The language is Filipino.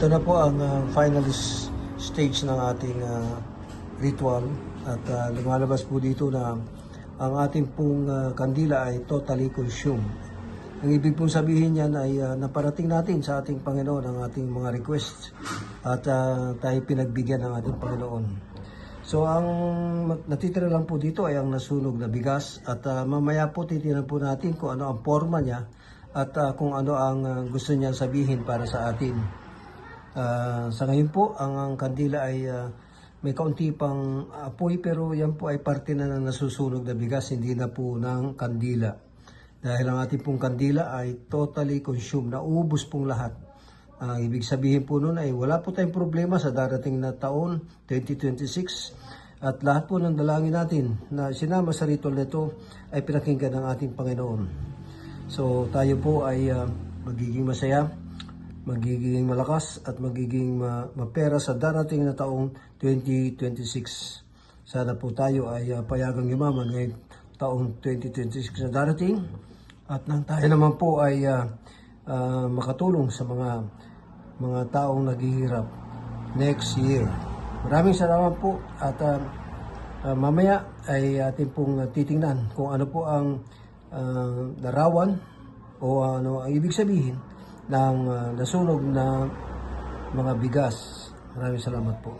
Ito na po ang final stage ng ating ritual at lumalabas po dito na ang ating pong kandila ay totally consumed. Ang ibig pong sabihin niyan ay naparating natin sa ating Panginoon ang ating mga requests at tayo pinagbigyan ng ating Panginoon. So ang natitira lang po dito ay ang nasunog na bigas at mamaya po titinan po natin kung ano ang forma niya at kung ano ang gusto niya sabihin para sa atin. Sa ngayon po, ang kandila ay may kaunti pang apoy pero yan po ay parte na ng nasusunog na bigas, hindi na po ng kandila. Dahil ang ating pong kandila ay totally consumed, naubos pong lahat. Ibig sabihin po nun ay wala po tayong problema sa darating na taon, 2026. At lahat po ng dalangin natin na sinama sa ritual nito ay pinakinggan ng ating Panginoon. So tayo po ay magiging masaya, magiging malakas at magiging mapera sa darating na taong 2026. Sana po tayo ay payagang yumaman ngayong taong 2026 na darating at nang tayo naman po ay makatulong sa mga taong naghihirap next year. Maraming salamat po at mamaya ay atin pong titingnan kung ano po ang larawan o ano ang ibig sabihin ng nasunog na mga bigas. Maraming salamat po.